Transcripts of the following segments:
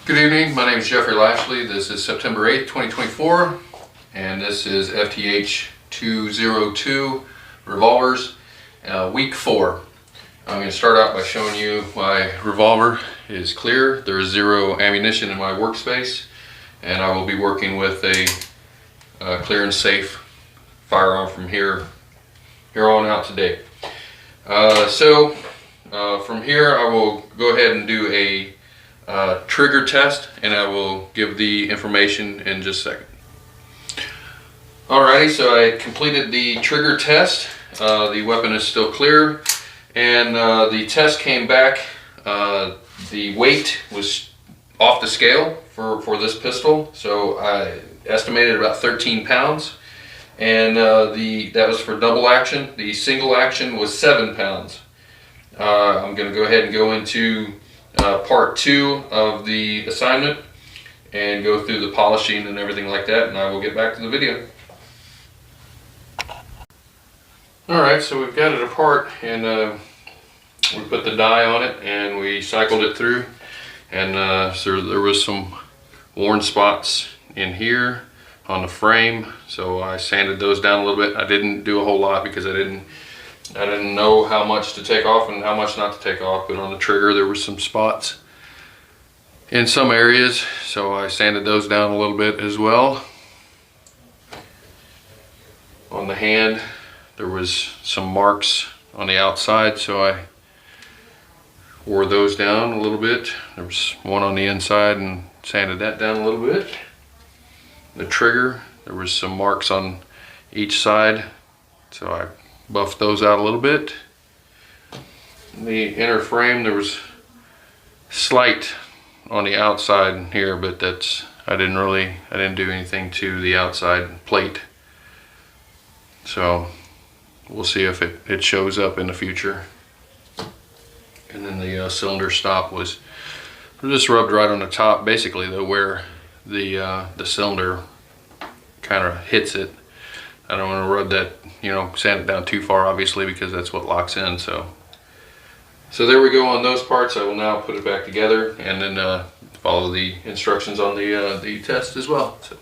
Good evening, my name is Jeffrey Lashley. This is September 8th, 2024, and this is FTH 202 Revolvers, week 4. I'm going to start out by showing you my revolver is clear. There is 0 ammunition in my workspace, and I will be working with a clear and safe firearm from here on out today. From here I will go ahead and do a trigger test, and I will give the information in just a second. Alrighty, so I completed the trigger test. The weapon is still clear, and the test came back. The weight was off the scale for this pistol, so I estimated about 13 pounds, and that was for double action. The single action was 7 pounds. I'm going to go ahead and go into part 2 of the assignment and go through the polishing and everything like that, and I will get back to the video. Alright, so we've got it apart, and we put the dye on it and we cycled it through, and so there was some worn spots in here on the frame, so I sanded those down a little bit. I didn't do a whole lot because I didn't know how much to take off and how much not to take off, but on the trigger there were some spots in some areas, so I sanded those down a little bit as well. On the hand there was some marks on the outside, so I wore those down a little bit. There was one on the inside and sanded that down a little bit. The trigger, there was some marks on each side, so I buffed those out a little bit. The inner frame, there was slight on the outside here, but I didn't do anything to the outside plate, so we'll see if it shows up in the future. And then the cylinder stop was just rubbed right on the top, basically where the cylinder kind of hits it. I don't want to rub that, sand it down too far, obviously, because that's what locks in. So there we go on those parts. I will now put it back together and then follow the instructions on the test as well. So.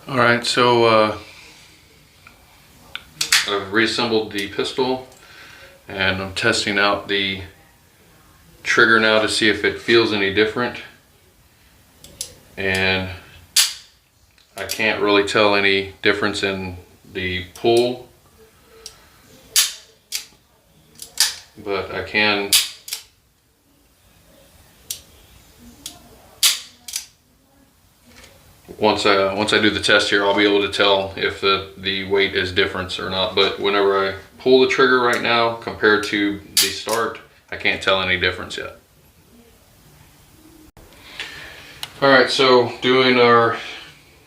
All right, so I've reassembled the pistol, and I'm testing out the trigger now to see if it feels any different, and I can't really tell any difference in the pull, but I can once I do the test here, I'll be able to tell if the weight is different or not. But whenever I pull the trigger right now compared to the start, I can't tell any difference yet. Alright, so doing our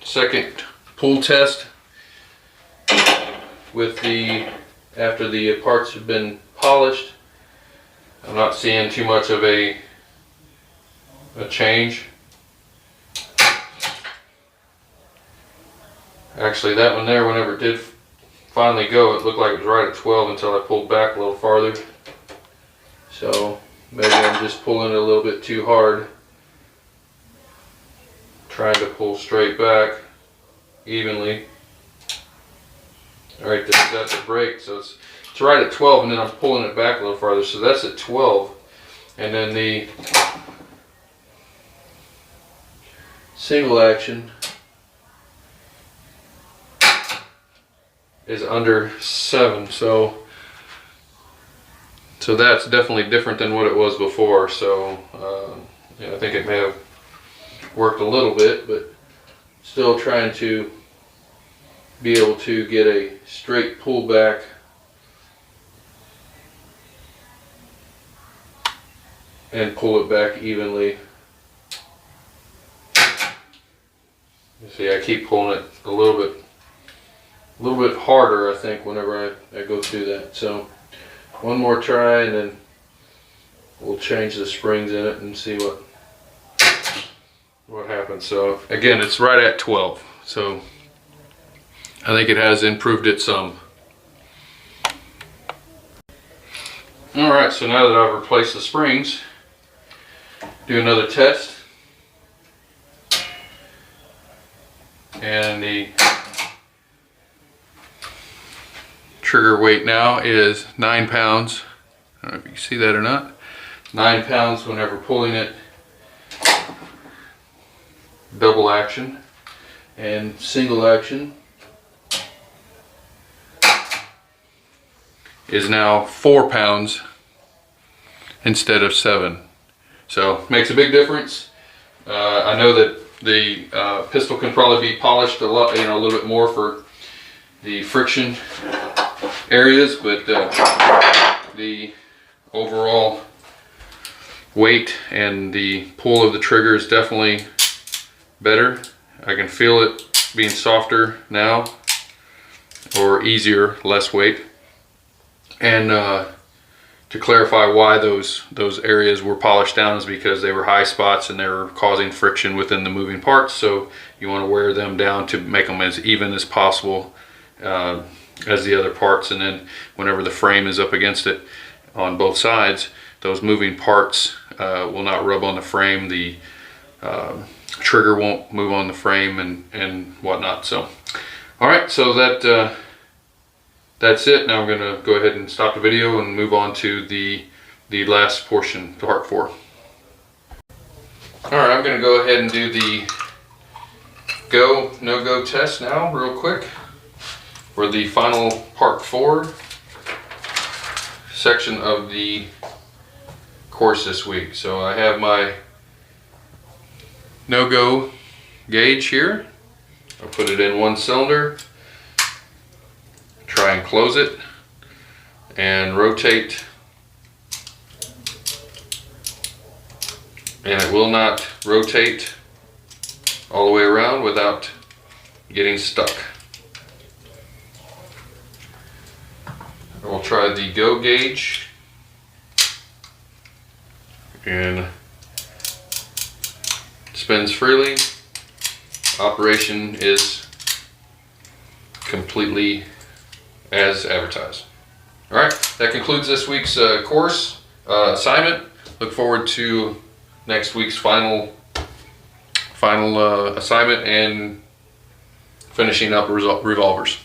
second pull test with after the parts have been polished. I'm not seeing too much of a change. Actually, that one there, whenever it did finally go, it looked like it was right at 12 until I pulled back a little farther. So maybe I'm just pulling it a little bit too hard, trying to pull straight back evenly. Alright, that's the break, so it's right at 12, and then I'm pulling it back a little farther, so that's at 12. And then the single action is under 7, so that's definitely different than what it was before. So yeah, I think it may have worked a little bit, but still trying to be able to get a straight pull back and pull it back evenly. You see, I keep pulling it a little bit harder, I think, whenever I go through that. So one more try, and then we'll change the springs in it and see what happens. So again, it's right at 12, so I think it has improved it some. Alright, so now that I've replaced the springs, do another test. And the trigger weight now is 9 pounds. I don't know if you can see that or not. 9 pounds whenever pulling it. Double action. And single action is now 4 pounds instead of 7. So makes a big difference. I know that the pistol can probably be polished a lot, a little bit more for the friction areas, but the overall weight and the pull of the trigger is definitely better. I can feel it being softer now, or easier, less weight. And to clarify why those areas were polished down is because they were high spots and they were causing friction within the moving parts. So you want to wear them down to make them as even as possible as the other parts. And then whenever the frame is up against it on both sides, those moving parts will not rub on the frame. The trigger won't move on the frame and whatnot. So all right, so that's it. Now I'm going to go ahead and stop the video and move on to the last portion, part 4. All right, I'm going to go ahead and do the go, no-go test now real quick for the final part 4 section of the course this week. So I have my no-go gauge here. I'll put it in one cylinder, try and close it, and rotate, and it will not rotate all the way around without getting stuck. We'll try the go gauge, and spins freely. Operation is completely as advertised. All right, that concludes this week's course assignment. Look forward to next week's final assignment and finishing up revolvers.